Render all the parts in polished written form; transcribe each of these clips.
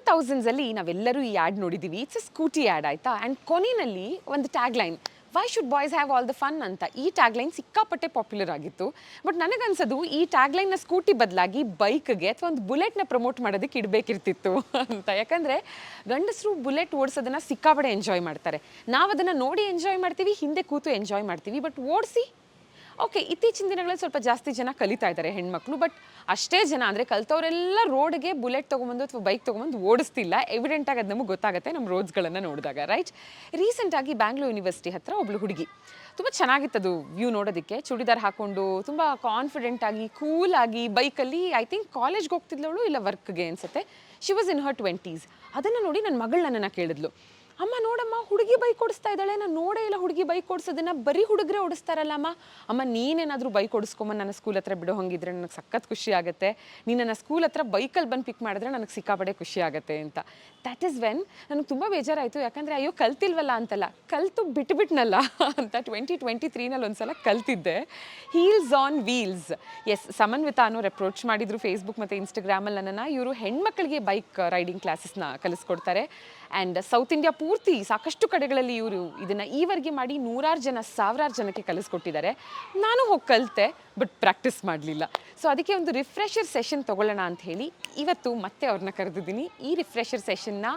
2000s ನಾವೆಲ್ಲರೂ ಈ add ನೋಡಿದ್ದೀವಿ. ಇಟ್ಸ್ ಅ ಸ್ಕೂಟಿ ಆ್ಯಡ್ ಆಯಿತಾ. ಆ್ಯಂಡ್ ಕೊನೆಯಲ್ಲಿ ಒಂದು tag line, Y should boys have all the fun ಅಂತ. ಈ ಟ್ಯಾಗ್ ಲೈನ್ ಸಿಕ್ಕಾಪಟ್ಟೆ ಪಾಪ್ಯುಲರ್ ಆಗಿತ್ತು. ಬಟ್ ನನಗನ್ಸೋದು ಈ ಟ್ಯಾಗ್ ಲೈನ್ನ ಸ್ಕೂಟಿ ಬದಲಾಗಿ ಬೈಕ್ಗೆ ಅಥವಾ ಒಂದು ಬುಲೆಟ್ನ ಪ್ರಮೋಟ್ ಮಾಡೋದಕ್ಕೆ ಇಡಬೇಕಿರ್ತಿತ್ತು ಅಂತ. ಯಾಕಂದರೆ ಗಂಡಸರು ಬುಲೆಟ್ ಓಡಿಸೋದನ್ನು ಸಿಕ್ಕಾಪಟ್ಟೆ ಎಂಜಾಯ್ ಮಾಡ್ತಾರೆ. ನಾವು ಅದನ್ನು ನೋಡಿ ಎಂಜಾಯ್ ಮಾಡ್ತೀವಿ, ಹಿಂದೆ ಕೂತು ಎಂಜಾಯ್ ಮಾಡ್ತೀವಿ. ಬಟ್ ಓಡಿಸಿ ಓಕೆ, ಇತ್ತೀಚಿನ ದಿನಗಳಲ್ಲಿ ಸ್ವಲ್ಪ ಜಾಸ್ತಿ ಜನ ಕಲಿತಾ ಇದ್ದಾರೆ ಹೆಣ್ಮಕ್ಳು. ಬಟ್ ಅಷ್ಟೇ ಜನ ಅಂದರೆ ಕಲಿತವರೆಲ್ಲ ರೋಡ್ಗೆ ಬುಲೆಟ್ ತೊಗೊಂಬಂದು ಅಥವಾ ಬೈಕ್ ತೊಗೊಂಬಂದು ಓಡಿಸ್ತಿಲ್ಲ. ಎವಿಡೆಂಟಾಗಿ ಅದು ನಮಗೆ ಗೊತ್ತಾಗುತ್ತೆ ನಮ್ಮ ರೋಡ್ಸ್ಗಳನ್ನು ನೋಡಿದಾಗ, ರೈಟ್. ರೀಸೆಂಟಾಗಿ ಬ್ಯಾಂಗ್ಳೂರ್ ಯೂನಿವರ್ಸಿಟಿ ಹತ್ರ ಒಬ್ಳು ಹುಡುಗಿ, ತುಂಬ ಚೆನ್ನಾಗಿತ್ತದು ವ್ಯೂ ನೋಡೋದಕ್ಕೆ. ಚೂಡಿದಾರ್ ಹಾಕ್ಕೊಂಡು ತುಂಬ ಕಾನ್ಫಿಡೆಂಟಾಗಿ ಕೂಲಾಗಿ ಬೈಕಲ್ಲಿ, ಐ ಥಿಂಕ್ ಕಾಲೇಜ್ಗೆ ಹೋಗ್ತಿದ್ಲವಳು ಇಲ್ಲ ವರ್ಕ್ಗೆ ಅನಿಸುತ್ತೆ. She was in Har 20s. ಅದನ್ನು ನೋಡಿ ನನ್ನ ಮಗಳು ನನ್ನನ್ನು ಕೇಳಿದ್ಲು, ಅಮ್ಮ ನೋಡಮ್ಮ ಹುಡುಗಿ ಬೈಕ್ ಓಡಿಸ್ತಾ ಇದ್ದಾಳೆ, ನಾನು ನೋಡೇ ಇಲ್ಲ ಹುಡುಗಿ ಬೈಕ್ ಓಡಿಸೋದನ್ನ, ಬರೀ ಹುಡುಗರೇ ಓಡಿಸ್ತಾರಲ್ಲ ಅಮ್ಮ. ಅಮ್ಮ ನೀನೇನಾದರೂ ಬೈಕ್ ಓಡಿಸ್ಕೊಂಬ ನನ್ನ ಸ್ಕೂಲ್ ಹತ್ರ ಬಿಡೋ ಹಂಗಿದ್ರೆ ನನಗೆ ಸಖತ್ ಖುಷಿ ಆಗುತ್ತೆ. ನೀನು ನನ್ನ ಸ್ಕೂಲ್ ಹತ್ರ ಬೈಕಲ್ಲಿ ಬಂದು ಪಿಕ್ ಮಾಡಿದ್ರೆ ನನಗೆ ಸಿಕ್ಕಾಪಡೆ ಖುಷಿ ಆಗುತ್ತೆ ಅಂತ. ದ್ಯಾಟ್ ಈಸ್ ವೆನ್ ನನಗೆ ತುಂಬ ಬೇಜಾರಾಯಿತು. ಯಾಕಂದರೆ ಅಯ್ಯೋ ಕಲ್ತಿಲ್ವಲ್ಲ ಅಂತಲ್ಲ, ಕಲ್ತು ಬಿಟ್ಬಿಟ್ನಲ್ಲ ಅಂತ 2023ನಲ್ಲಿ ಒಂದ್ಸಲ ಕಲ್ತಿದ್ದೆ. Heels on wheels. Yes, Samanvitha ಅನ್ನೋರು ಅಪ್ರೋಚ್ ಮಾಡಿದ್ರು ಫೇಸ್ಬುಕ್ ಮತ್ತು ಇನ್ಸ್ಟಾಗ್ರಾಮಲ್ಲಿ ನನ್ನನ್ನು. ಇವರು ಹೆಣ್ಮಕ್ಳಿಗೆ ಬೈಕ್ ರೈಡಿಂಗ್ ಕ್ಲಾಸಸ್ನ ಕಲಿಸ್ಕೊಡ್ತಾರೆ. ಆ್ಯಂಡ್ ಸೌತ್ ಇಂಡಿಯಾ ಪೂರ್ತಿ ಸಾಕಷ್ಟು ಕಡೆಗಳಲ್ಲಿ ಇವರು ಇದನ್ನು ಈವರೆಗೆ ಮಾಡಿ ನೂರಾರು ಜನ, ಸಾವಿರಾರು ಜನಕ್ಕೆ ಕಲಿಸ್ಕೊಟ್ಟಿದ್ದಾರೆ. ನಾನು ಹೋಗಿ ಕಲಿತೆ, ಬಟ್ ಪ್ರಾಕ್ಟೀಸ್ ಮಾಡಲಿಲ್ಲ. ಸೊ ಅದಕ್ಕೆ ಒಂದು ರಿಫ್ರೆಷರ್ ಸೆಷನ್ ತೊಗೊಳ್ಳೋಣ ಅಂತ ಹೇಳಿ ಇವತ್ತು ಮತ್ತೆ ಅವ್ರನ್ನ ಕರೆದಿದ್ದೀನಿ. ಈ ರಿಫ್ರೆಷರ್ ಸೆಷನ್ನ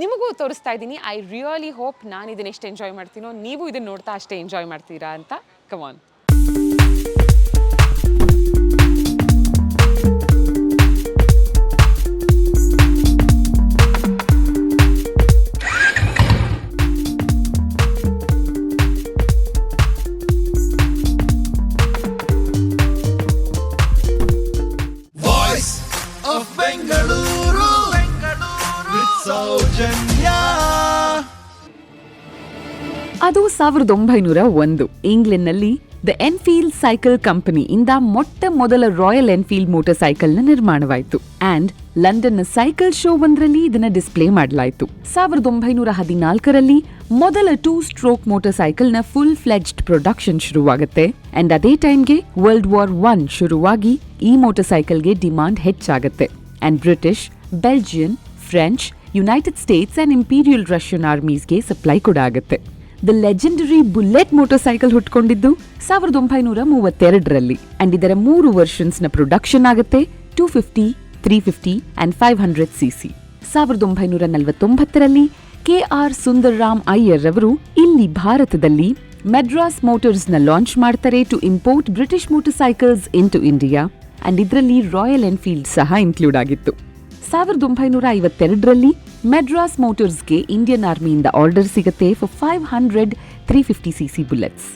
ನಿಮಗೂ ತೋರಿಸ್ತಾ ಇದ್ದೀನಿ. ಐ ರಿಯಲಿ ಹೋಪ್ ನಾನು ಇದನ್ನು ಎಷ್ಟು ಎಂಜಾಯ್ ಮಾಡ್ತೀನೋ ನೀವು ಇದನ್ನು ನೋಡ್ತಾ ಅಷ್ಟೇ ಎಂಜಾಯ್ ಮಾಡ್ತೀರಾ ಅಂತ. Come on. ಅದು 1901 ಇಂಗ್ಲೆಂಡ್ನಲ್ಲಿ ದ ಎನ್ಫೀಲ್ಡ್ ಸೈಕಲ್ ಕಂಪನಿ ಇಂದ ಮೊಟ್ಟ ಮೊದಲ ರಾಯಲ್ ಎನ್ಫೀಲ್ಡ್ ಮೋಟರ್ ಸೈಕಲ್ನ ನಿರ್ಮಾಣವಾಯಿತು. ಆ್ಯಂಡ್ ಲಂಡನ್ನ ಸೈಕಲ್ ಶೋ ಒಂದರಲ್ಲಿ ಇದನ್ನ ಡಿಸ್ಪ್ಲೇ ಮಾಡಲಾಯಿತು. 1914ರಲ್ಲಿ ಮೊದಲ 2 ಸ್ಟ್ರೋಕ್ ಮೋಟರ್ ಸೈಕಲ್ನ ಫುಲ್ ಫ್ಲೆಡ್ಜ್ಡ್ ಪ್ರೊಡಕ್ಷನ್ ಶುರುವಾಗುತ್ತೆ. ಅಂಡ್ ಅದೇ ಟೈಮ್ಗೆ ವರ್ಲ್ಡ್ ವಾರ್ I ಶುರುವಾಗಿ ಈ ಮೋಟರ್ ಸೈಕಲ್ಗೆ ಡಿಮಾಂಡ್ ಹೆಚ್ಚಾಗುತ್ತೆ. And British, Belgian, French, United States and Imperial Russian ಆರ್ಮೀಸ್ಗೆ ಸಪ್ಲೈ ಕೂಡ ಆಗುತ್ತೆ. The legendary Bullet motorcycle ಹುಟ್ಕೊಂಡಿದ್ದು 1932ರಲ್ಲಿ. ಅಂಡ್ ಇದರ 3 ವರ್ಷನ್ಸ್ನ ಪ್ರೊಡಕ್ಷನ್ ಆಗುತ್ತೆ. 250, 350 and 500 cc. 1949ರಲ್ಲಿ KR Sundarram Iyer ಅವರು ಇಲ್ಲಿ ಭಾರತದಲ್ಲಿ ಮೆಡ್ರಾಸ್ ಮೋಟರ್ಸ್ನ ಲಾಂಚ್ ಮಾಡ್ತಾರೆ to import British motor cycles into India. And ಇದರಲ್ಲಿ ರಾಯಲ್ ಎನ್ಫೀಲ್ಡ್ ಸಹ ಇನ್ಕ್ಲೂಡ್ ಆಗಿತ್ತು. 1952ರಲ್ಲಿ ಮೆಡ್ರಾಸ್ ಮೋಟರ್ಸ್ಗೆ ಇಂಡಿಯನ್ ಆರ್ಮಿಯಿಂದ ಆರ್ಡರ್ ಸಿಗುತ್ತೆ ಫಾರ್ 500 350 cc ಬುಲೆಟ್ಸ್.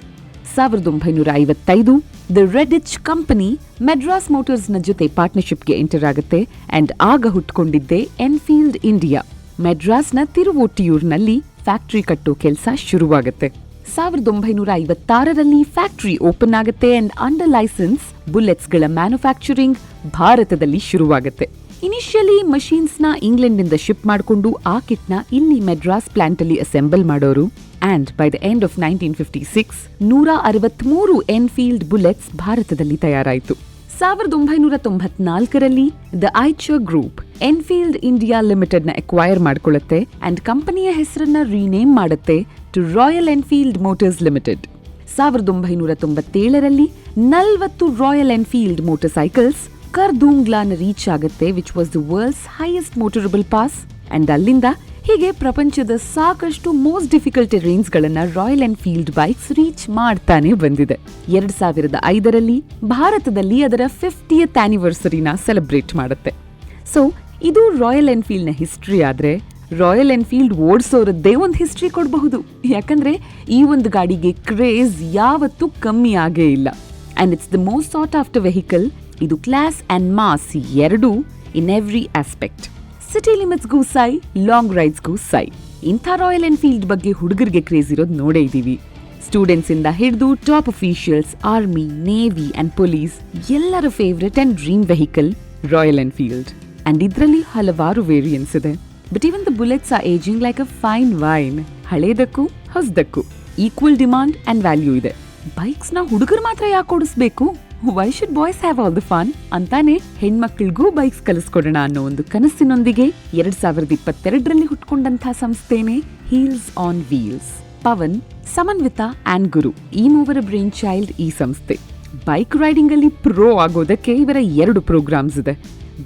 1955 ದ ರೆಡಿಚ್ ಕಂಪನಿ ಮೆಡ್ರಾಸ್ ಮೋಟರ್ಸ್ನ ಜೊತೆ ಪಾರ್ಟ್ನರ್ಶಿಪ್ಗೆ ಎಂಟರ್ ಆಗುತ್ತೆ. ಅಂಡ್ ಆಗ ಹುಟ್ಕೊಂಡಿದ್ದೆ ಎನ್ಫೀಲ್ಡ್ ಇಂಡಿಯಾ. ಮೆಡ್ರಾಸ್ನ ತಿರುವೊಟ್ಟಿಯೂರ್ನಲ್ಲಿ ಫ್ಯಾಕ್ಟರಿ ಕಟ್ಟೋ ಕೆಲಸ ಶುರುವಾಗುತ್ತೆ. 1956ರಲ್ಲಿ ಫ್ಯಾಕ್ಟರಿ ಓಪನ್ ಆಗುತ್ತೆ. ಅಂಡ್ ಅಂಡರ್ ಲೈಸೆನ್ಸ್ ಬುಲೆಟ್ಸ್ಗಳ ಮ್ಯಾನುಫ್ಯಾಕ್ಚರಿಂಗ್ ಭಾರತದಲ್ಲಿ ಶುರುವಾಗುತ್ತೆ. ಇನಿಷಿಯಲಿ ಮಷೀನ್ಸ್ನ ಇಂಗ್ಲೆಂಡ್ನಿಂದ ಶಿಪ್ ಮಾಡಿಕೊಂಡು ಆ ಕಿಟ್ನ ಇಲ್ಲಿ ಮೆಡ್ರಾಸ್ ಪ್ಲಾಂಟ್ ಅಲ್ಲಿ ಅಸೆಂಬಲ್ ಮಾಡೋರು. And by the end of 1956 163 Enfield bullets ಭಾರತದಲ್ಲಿ ತಯಾರಾಯಿತು. 1994ರಲ್ಲಿ the Eicher group Enfield India ಲಿಮಿಟೆಡ್ನ ಅಕ್ವೈರ್ ಮಾಡಿಕೊಳ್ಳುತ್ತೆ. ಅಂಡ್ ಕಂಪನಿಯ ಹೆಸರನ್ನ ರೀನೇಮ್ ಮಾಡುತ್ತೆ to Royal Enfield Motors Limited. 1997ರಲ್ಲಿ 40 ರಾಯಲ್ ಎನ್ಫೀಲ್ಡ್ ಮೋಟರ್ ಸೈಕಲ್ಸ್ ಕರ್ದೂಂಗ್ಲಾನ ರೀಚ್ ಆಗುತ್ತೆ, which was the world's highest motorable pass. And ಅಲ್ಲಿಂದ ಹೀಗೆ ಪ್ರಪಂಚದ ಸಾಕಷ್ಟು ಮೋಸ್ಟ್ ಡಿಫಿಕಲ್ಟ್ ಟೆರೇನ್ಸ್ ಗಳನ್ನ ರಾಯಲ್ ಎನ್ಫೀಲ್ಡ್ ಬೈಕ್ಸ್ ರೀಚ್ ಮಾಡ್ತಾನೆ ಬಂದಿದೆ. 2005ರಲ್ಲಿ ಭಾರತದಲ್ಲಿ ಅದರ 50th ಆನಿವರ್ಸರಿನ ಸೆಲೆಬ್ರೇಟ್ ಮಾಡುತ್ತೆ. ಸೊ ಇದು ರಾಯಲ್ ಎನ್ಫೀಲ್ಡ್ನ ಹಿಸ್ಟ್ರಿ. ಆದ್ರೆ ರಾಯಲ್ ಎನ್ಫೀಲ್ಡ್ ಓಡಿಸೋರದ್ದೇ ಒಂದು ಹಿಸ್ಟ್ರಿ ಕೊಡಬಹುದು. ಯಾಕಂದ್ರೆ ಈ ಒಂದು ಗಾಡಿಗೆ ಕ್ರೇಜ್ ಯಾವತ್ತೂ ಕಮ್ಮಿ ಆಗೇ ಇಲ್ಲ. And it's the most sought after vehicle. ಇದು ಕ್ಲಾಸ್ ಅಂಡ್ ಮಾಸ್ ಎರಡೂ ಇನ್ ಎವ್ರಿ ಆಸ್ಪೆಕ್ಟ್. ಸಿಟಿ ಲಿಮಿಟ್ಸ್ಗೂ ಸೈ, ಲಾಂಗ್ ರೈಡ್ಸ್ಗೂ ಸೈ. ಇಂಥ ರಾಯಲ್ ಎನ್ಫೀಲ್ಡ್ ಬಗ್ಗೆ ಹುಡುಗರಿಗೆ ಕ್ರೇಜ್ ಇರೋದು ನೋಡೇ ಇದ್ದೀವಿ. ಸ್ಟೂಡೆಂಟ್ಸ್ ಇಂದ ಹಿಡಿದು top officials, army, navy and police ಎಲ್ಲರ favourite and dream vehicle Royal Enfield. And ಇದರಲ್ಲಿ ಹಲವಾರು ವೇರಿಯನ್ಸ್ ಇದೆ. But even the bullets are ageing like a fine wine. ಹಳೇದಕ್ಕೂ ಹೊಸದಕ್ಕೂ ಈಕ್ವಲ್ ಡಿಮಾಂಡ್ ಅಂಡ್ ವ್ಯಾಲ್ಯೂ ಇದೆ. ಬೈಕ್ಸ್ನ ಹುಡುಗರು ಮಾತ್ರ ಯಾಕೆ ಓಡಿಸ್ಬೇಕು? Why should boys have all the fun ಅಂತಾನೆ ಹೆಣ್ಮಕ್ಳಿಗೂ ಬೈಕ್ಸ್ ಕಲಿಸ್ಕೊಡೋಣ ಅನ್ನೋ ಒಂದು ಕನಸಿನೊಂದಿಗೆ 2022ರಲ್ಲಿ ಹುಟ್ಕೊಂಡಂತಹ ಸಂಸ್ಥೆನೇ heels on wheels. Pavan, Samanvitha and Guru ಈ ಮೂವರ ಬ್ರೈನ್ ಚೈಲ್ಡ್ ಈ ಸಂಸ್ಥೆ. ಬೈಕ್ ರೈಡಿಂಗ್ ಅಲ್ಲಿ ಪ್ರೋ ಆಗೋದಕ್ಕೆ ಇವರ 2 ಪ್ರೋಗ್ರಾಮ್ಸ್ ಇದೆ,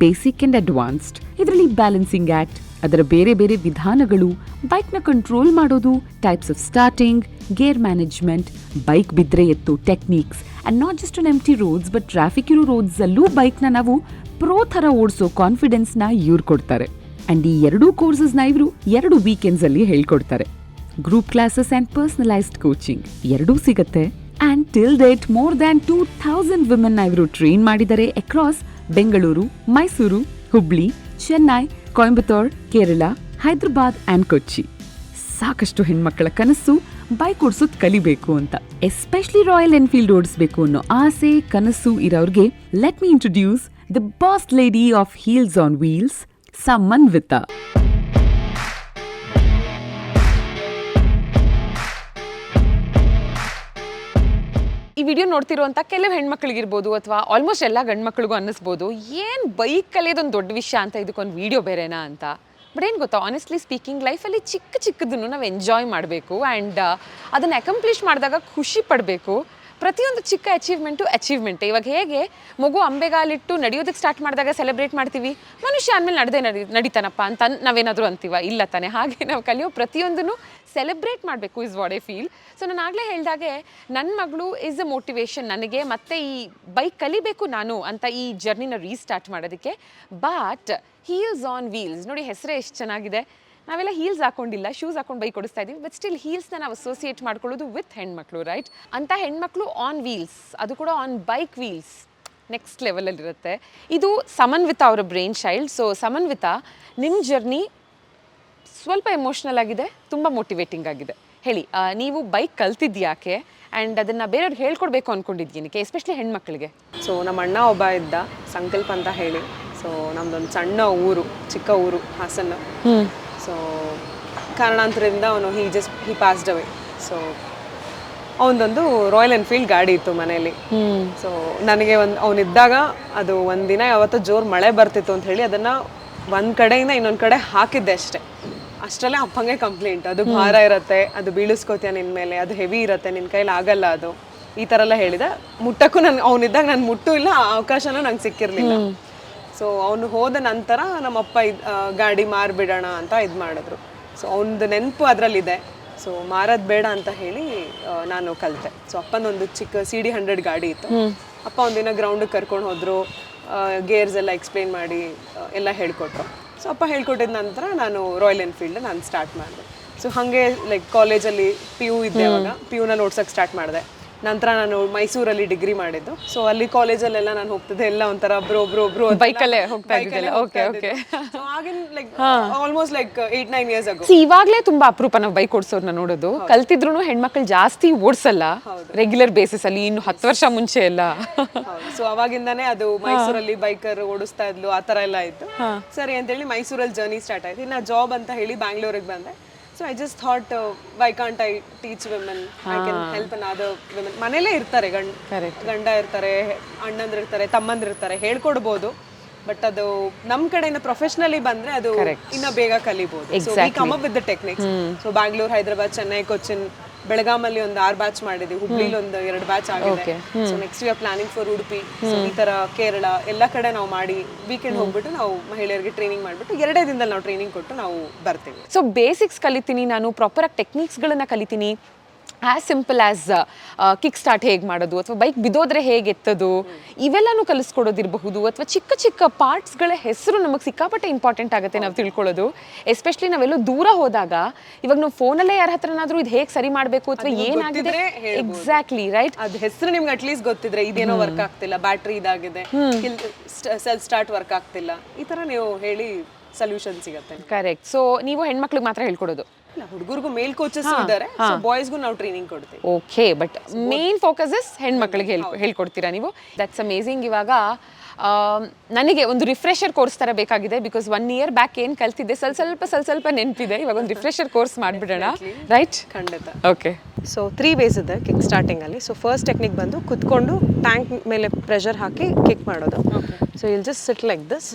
ಬೇಸಿಕ್ ಅಂಡ್ ಅಡ್ವಾನ್ಸ್ಡ್. ಇದರಲ್ಲಿ ಬ್ಯಾಲೆನ್ಸಿಂಗ್ ಆಕ್ಟ್, ಅದರ ಬೇರೆ ಬೇರೆ ವಿಧಾನಗಳು, ಬೈಕ್ನ ಕಂಟ್ರೋಲ್ ಮಾಡೋದು, types of starting, gear management, bike ಬಿದ್ರೆ ಎತ್ತು techniques and not just on empty roads but traffic ಇರೋ ರೋಡ್ಸ್ ಅಲ್ಲೂ ಬೈಕ್ನ ನಾವು ಪ್ರೋ ಥರ ಓಡಿಸೋ ಕಾನ್ಫಿಡೆನ್ಸ್ ನ ಇವ್ರು ಕೊಡ್ತಾರೆ. ಅಂಡ್ ಈ 2 ಕೋರ್ಸಸ್ನ ಇವರು 2 ವೀಕೆಂಡ್ಸ್ ಅಲ್ಲಿ ಹೇಳ್ಕೊಡ್ತಾರೆ. Group classes and personalised coaching 2 ಸಿಗತ್ತೆ. And till date more than 2000 women ನ ಇವರು ಟ್ರೈನ್ ಮಾಡಿದ್ದಾರೆ ಅಕ್ರಾಸ್ ಬೆಂಗಳೂರು, ಮೈಸೂರು, ಹುಬ್ಳಿ, ಚೆನ್ನೈ, ಕೊಯಂಬತ್ತೂರ್, ಕೇರಳ, ಹೈದರಾಬಾದ್ ಅಂಡ್ ಕೊಚ್ಚಿ. ಸಾಕಷ್ಟು ಹೆಣ್ಮಕ್ಕಳ ಕನಸು ಬೈಕ್ ಓಡಿಸೋದು ಕಲಿಬೇಕು ಅಂತ, ಎಸ್ಪೆಷಲಿ ರಾಯಲ್ ಎನ್ಫೀಲ್ಡ್ ಓಡಿಸಬೇಕು ಅನ್ನೋ ಆಸೆ ಕನಸು ಇರೋರ್ಗೆ let me introduce the boss lady of heels on wheels, Samanvitha. ಈ ವಿಡಿಯೋ ನೋಡ್ತಿರುವಂಥ ಕೆಲವು ಹೆಣ್ಮಕ್ಳಿಗಿರ್ಬೋದು ಅಥವಾ ಆಲ್ಮೋಸ್ಟ್ ಎಲ್ಲ ಗಂಡು ಮಕ್ಳಿಗೂ ಅನ್ನಿಸ್ಬೋದು, ಏನು ಬೈಕ್ ಕಲಿಯೋದೊಂದು ದೊಡ್ಡ ವಿಷಯ ಅಂತ, ಇದಕ್ಕೊಂದು ವಿಡಿಯೋ ಬೇರೆನಾ ಅಂತ. ಬಟ್ ಏನು ಗೊತ್ತಾ, ಆನೆಸ್ಟ್ಲಿ ಸ್ಪೀಕಿಂಗ್ ಲೈಫಲ್ಲಿ ಚಿಕ್ಕದನ್ನು ನಾವು ಎಂಜಾಯ್ ಮಾಡಬೇಕು ಆ್ಯಂಡ್ ಅದನ್ನು ಅಕಂಪ್ಲಿಷ್ ಮಾಡಿದಾಗ ಖುಷಿ ಪಡಬೇಕು. ಪ್ರತಿಯೊಂದು ಚಿಕ್ಕ ಅಚೀವ್ಮೆಂಟೇ. ಇವಾಗ ಹೇಗೆ ಮಗು ಅಂಬೆಗಾಲಿಟ್ಟು ನಡೆಯೋದಕ್ಕೆ ಸ್ಟಾರ್ಟ್ ಮಾಡಿದಾಗ ಸೆಲೆಬ್ರೇಟ್ ಮಾಡ್ತೀವಿ, ಮನುಷ್ಯ ಆದಮೇಲೆ ನಡೀತಾನಪ್ಪ ಅಂತ ನಾವೇನಾದರೂ ಅಂತೀವ? ಇಲ್ಲ ತಾನೆ. ಹಾಗೆ ನಾವು ಕಲಿಯೋ ಪ್ರತಿಯೊಂದನ್ನು ಸೆಲೆಬ್ರೇಟ್ ಮಾಡಬೇಕು is what I feel. So ನಾನು ಆಗಲೇ ಹೇಳಿದಾಗೆ ನನ್ನ ಮಗಳು ಈಸ್ ಅ ಮೋಟಿವೇಶನ್ ನನಗೆ, ಮತ್ತೆ ಈ ಬೈಕ್ ಕಲಿಬೇಕು ನಾನು ಅಂತ ಈ ಜರ್ನಿನ ರೀಸ್ಟಾರ್ಟ್ ಮಾಡೋದಕ್ಕೆ. ಬಟ್ ಹೀಲ್ಸ್ ಆನ್ ವೀಲ್ಸ್ ನೋಡಿ, ಹೆಸರೇ ಎಷ್ಟು ಚೆನ್ನಾಗಿದೆ. ನಾವೆಲ್ಲ ಹೀಲ್ಸ್ ಹಾಕೊಂಡಿಲ್ಲ, ಶೂಸ್ ಹಾಕೊಂಡು ಬೈಕ್ ಓಡಿಸ್ತಾ ಇದ್ದೀವಿ, ಬಟ್ ಸ್ಟಿಲ್ ಹೀಲ್ಸ್ನ ನಾವು ಅಸೋಸಿಯೇಟ್ ಮಾಡ್ಕೊಳ್ಳೋದು ವಿತ್ ಹೆಣ್ಮಕ್ಳು, ರೈಟ್? ಅಂತ ಹೆಣ್ಮಕ್ಳು ಆನ್ ವೀಲ್ಸ್, ಅದು ಕೂಡ ಆನ್ ಬೈಕ್ ವೀಲ್ಸ್, ನೆಕ್ಸ್ಟ್ ಲೆವೆಲಲ್ಲಿರುತ್ತೆ. ಇದು ಸಮನ್ವಿತಾ ಅವರ ಬ್ರೈನ್ ಚೈಲ್ಡ್. ಸೊ ಸಮನ್ವಿತಾ, ನಿಮ್ಮ ಜರ್ನಿ ಸ್ವಲ್ಪ ಎಮೋಷ್ನಲ್ ಆಗಿದೆ, ತುಂಬ ಮೋಟಿವೇಟಿಂಗ್ ಆಗಿದೆ. ಹೇಳಿ, ನೀವು ಬೈಕ್ ಕಲ್ತಿದ್ಯಾಕೆ ಆ್ಯಂಡ್ ಅದನ್ನು ಬೇರೆಯವ್ರಿಗೆ ಹೇಳ್ಕೊಡ್ಬೇಕು ಅಂದ್ಕೊಂಡಿದ್ದೀನಕ್ಕೆ, ಎಸ್ಪೆಷಲಿ ಹೆಣ್ಮಕ್ಳಿಗೆ? ಸೊ ನಮ್ಮ ಅಣ್ಣ ಒಬ್ಬ ಇದ್ದ, ಸಂಕಲ್ಪ ಅಂತ ಹೇಳಿ. ಸೊ ನಮ್ದೊಂದು ಸಣ್ಣ ಊರು, ಚಿಕ್ಕ ಊರು, ಹಾಸನ. ಸೊ ಕಾರಣಾಂತರದಿಂದ ಅವನು ಹಿ ಪಾಸ್ಡ್ ಅವೇ. ಸೊ ಅವನದೊಂದು ರಾಯಲ್ ಎನ್ಫೀಲ್ಡ್ ಗಾಡಿ ಇತ್ತು ಮನೆಯಲ್ಲಿ. ಸೊ ನನಗೆ ಅವನಿದ್ದಾಗ ಅದು ಒಂದಿನ ಯಾವತ್ತೋ ಜೋರು ಮಳೆ ಬರ್ತಿತ್ತು ಅಂತ ಹೇಳಿ ಅದನ್ನು ಒಂದು ಕಡೆಯಿಂದ ಇನ್ನೊಂದು ಕಡೆ ಹಾಕಿದ್ದೆ ಅಷ್ಟೇ. ಅಷ್ಟರಲ್ಲೇ ಅಪ್ಪಂಗೆ ಕಂಪ್ಲೇಂಟ್, ಅದು ಭಾರ ಇರುತ್ತೆ, ಅದು ಬೀಳಿಸ್ಕೋತೀಯ ನಿನ್ನ ಮೇಲೆ, ಅದು ಹೆವಿ ಇರುತ್ತೆ, ನಿನ್ನ ಕೈಲಿ ಆಗಲ್ಲ ಅದು, ಈ ಥರ ಎಲ್ಲ ಹೇಳಿದ. ಮುಟ್ಟಕ್ಕೂ ಅವನಿದ್ದಾಗ ನಾನು ಮುಟ್ಟೂ ಇಲ್ಲ, ಆ ಅವಕಾಶನೂ ನಂಗೆ ಸಿಕ್ಕಿರಲಿಲ್ಲ. ಸೊ ಅವನು ಹೋದ ನಂತರ ನಮ್ಮಪ್ಪ ಗಾಡಿ ಮಾರಿಬಿಡೋಣ ಅಂತ ಇದು ಮಾಡಿದ್ರು. ಸೊ ಅವನದು ನೆನಪು ಅದರಲ್ಲಿದೆ. ಸೊ ಮಾರೋದು ಬೇಡ ಅಂತ ಹೇಳಿ ನಾನು ಕಲಿತೆ. ಸೊ ಅಪ್ಪನೊಂದು ಚಿಕ್ಕ CD100 ಗಾಡಿ ಇತ್ತು. ಅಪ್ಪ ಒಂದಿನ ಗ್ರೌಂಡಿಗೆ ಕರ್ಕೊಂಡು ಹೋದರು, ಗೇರ್ಸ್ ಎಲ್ಲ ಎಕ್ಸ್ಪ್ಲೇನ್ ಮಾಡಿ ಎಲ್ಲ ಹೇಳ್ಕೊಟ್ರು. ಸೊ ಅಪ್ಪ ಹೇಳ್ಕೊಟ್ಟಿದ ನಂತರ ನಾನು ರಾಯಲ್ ಎನ್ಫೀಲ್ಡ್ ನಾನು ಸ್ಟಾರ್ಟ್ ಮಾಡಿದೆ. ಸೊ ಹಾಗೆ ಲೈಕ್ ಕಾಲೇಜಲ್ಲಿ PU ಇದ್ದೆ, ಅವಾಗ PUನಲ್ಲಿ ಓಡ್ಸೋಕ್ಕೆ ಸ್ಟಾರ್ಟ್ ಮಾಡಿದೆ. ನಂತರ ನಾನು ಮೈಸೂರಲ್ಲಿ ಡಿಗ್ರಿ ಮಾಡಿದ್ದು. ಸೊ ಅಲ್ಲಿ ಕಾಲೇಜಲ್ಲೆಲ್ಲ ನಾನು ಹೋಗ್ತಿದ್ದೆ, ಎಲ್ಲ ಒಂಥರ ಬ್ರೋ ಬೈಕಲ್ಲೇ ಹೋಗ್ತಾ ಇದ್ದಿದ್ದೆಲ್ಲ. Okay okay. ಆಗಿನ like almost like 8-9 years ago. ಇವಾಗಲೇ ತುಂಬಾ ಅಪರೂಪ ನಾವು ಬೈಕ್ ಓಡಿಸೋರ್ನ ನೋಡೋದು. ಕಲ್ತಿದ್ರು ಹೆಣ್ಮಕ್ಳು ಜಾಸ್ತಿ ಓಡಿಸಲ್ಲ ರೆಗ್ಯುಲರ್ ಬೇಸಿಸ್ ಅಲ್ಲಿ, ಇನ್ನು 10 ವರ್ಷ ಮುಂಚೆ ಎಲ್ಲ. ಸೊ ಅವಾಗಿಂದಾನೇ ಅದು ಮೈಸೂರಲ್ಲಿ ಬೈಕರ್ ಓಡಿಸ್ತಾ ಇದ್ಲು, ಆ ಥರ ಎಲ್ಲ ಇತ್ತು. ಸರಿ ಅಂತೇಳಿ ಮೈಸೂರಲ್ಲಿ ಜರ್ನಿ ಸ್ಟಾರ್ಟ್ ಆಯ್ತು. ಇನ್ನು ಜಾಬ್ ಅಂತ ಹೇಳಿ ಬ್ಯಾಂಗ್ಳೂರಿಗೆ ಬಂದೆ. So I just thought, why can't I teach women? I can help another women. ಮನೇಲೇ ಇರ್ತಾರೆ, ಗಂಡ ಇರ್ತಾರೆ, ಅಣ್ಣಂದ್ರು ಇರ್ತಾರೆ, ತಮ್ಮಂದ್ರು ಇರ್ತಾರೆ, ಹೇಳ್ಕೊಡ್ಬೋದು. ಬಟ್ ಅದು ನಮ್ಮ ಕಡೆಯಿಂದ ಪ್ರೊಫೆಷನಲಿ ಬಂದ್ರೆ ಅದು ಇನ್ನ ಬೇಗ ಕಲಿಬಹುದು. So we come up with the techniques. So Bangalore, Hyderabad, Chennai, Cochin, ಬೆಳಗಾಮಲ್ಲಿ ಒಂದು 6 ಬ್ಯಾಚ್ ಮಾಡಿದ್ವಿ, ಹುಬ್ಳಿಲಿ ಒಂದು 2 ಬ್ಯಾಚ್ ಆಗಿದೆ. So next we are planning for Udupi. So ಈ ತರ ಕೇರಳ ಎಲ್ಲ ಕಡೆ ನಾವು ಮಾಡಿ ವೀಕೆಂಡ್ ಹೋಗ್ಬಿಟ್ಟು ನಾವು ಮಹಿಳೆಯರಿಗೆ ಟ್ರೈನಿಂಗ್ ಮಾಡ್ಬಿಟ್ಟು 2 ದಿನದಲ್ಲಿ ನಾವು ಟ್ರೈನಿಂಗ್ ಕೊಟ್ಟು ನಾವು ಬರ್ತೀವಿ. ಸೊ ಬೇಸಿಕ್ಸ್ ಕಲಿತೀನಿ ನಾನು, ಪ್ರಾಪರ್ ಆಗಿ ಟೆಕ್ನಿಕ್ಸ್ಗಳನ್ನ ಕಲಿತೀನಿ. As simple as kick start ಹೇಗೆ ಮಾಡೋದು, ಅಥವಾ ಬೈಕ್ ಬಿದ್ದೋದ್ರೆ ಹೇಗೆ ಎತ್ತೋದು, ಇವೆಲ್ಲನೂ ಕಲಿಸ್ಕೊಡೋದಿರಬಹುದು. ಅಥವಾ ಚಿಕ್ಕ ಚಿಕ್ಕ ಪಾರ್ಟ್ಸ್ಗಳ ಹೆಸರು ನಮಗೆ ಸಿಕ್ಕಾಪಟ್ಟೆ ಇಂಪಾರ್ಟೆಂಟ್ ಆಗುತ್ತೆ ನಾವು ತಿಳ್ಕೊಳ್ಳೋದು. ಎಸ್ಪೆಷಲಿ ನಾವೆಲ್ಲೋ ದೂರ ಹೋದಾಗ, ಇವಾಗ ನಾವು ಫೋನಲ್ಲೇ ಯಾರ ಹತ್ರನಾದ್ರೂ ಇದು ಹೇಗೆ ಸರಿ ಮಾಡಬೇಕು ಅಥವಾ ಏನಾಗಿದೆ, ಎಕ್ಸಾಕ್ಟ್ಲಿ ರೈಟ್, ಅದು ಹೆಸರು ನಿಮ್ಗೆ ಅಟ್ಲೀಸ್ಟ್ ಗೊತ್ತಿದ್ರೆ, ಇದೇನೋ ವರ್ಕ್ ಆಗ್ತಿಲ್ಲ, ಬ್ಯಾಟ್ರಿ ಇದಾಗಿದೆ, ಸೆಲ್ಫ್ ಸ್ಟಾರ್ಟ್ ವರ್ಕ್ ಆಗ್ತಿಲ್ಲ, ಈ ಥರ ನೀವು ಹೇಳಿ ಸೊಲ್ಯೂಷನ್ ಸಿಗುತ್ತೆ. ಕರೆಕ್ಟ್. ಸೊ ನೀವು ಹೆಣ್ಮಕ್ಳಿಗೆ ಮಾತ್ರ ಹೇಳ್ಕೊಡೋದು? ಹುಡುಗರಿಗೂ ಮೇಲ್ ಕೋಚಸ್ ಇದ್ದಾರೆ, ಸೊ ಬಾಯ್ಸ್ಗೂ ನಾವು ಟ್ರೈನಿಂಗ್ ಕೊಡ್ತೀವಿ. Okay, but main focus is ಹೆಣ್ಮಕ್ಳಿಗೆ ಹೇಳ್ಕೊಡ್ತೀರಾ ನೀವು? That's amazing. ಇವಾಗ ನನಗೆ ಒಂದು ರಿಫ್ರೆಷರ್ ಕೋರ್ಸ್ ಥರ ಬೇಕಾಗಿದೆ, ಬಿಕಾಸ್ 1 year ಬ್ಯಾಕ್ ಏನು ಕಲ್ತಿದ್ದೆ ಸ್ವಲ್ಪ ನೆನಪಿದೆ. ಇವಾಗ ಒಂದು ರಿಫ್ರೆಷರ್ ಕೋರ್ಸ್ ಮಾಡಿಬಿಡೋಣ, ರೈಟ್? ಖಂಡಿತ. ಓಕೆ. ಸೊ 3 ವೇಸ್ ಇದೆ ಕಿಕ್ ಸ್ಟಾರ್ಟಿಂಗಲ್ಲಿ. ಸೊ ಫಸ್ಟ್ ಟೆಕ್ನಿಕ್ ಬಂದು ಕುತ್ಕೊಂಡು ಟ್ಯಾಂಕ್ ಮೇಲೆ ಪ್ರೆಷರ್ ಹಾಕಿ ಕಿಕ್ ಮಾಡೋದು. So I'll just sit like this.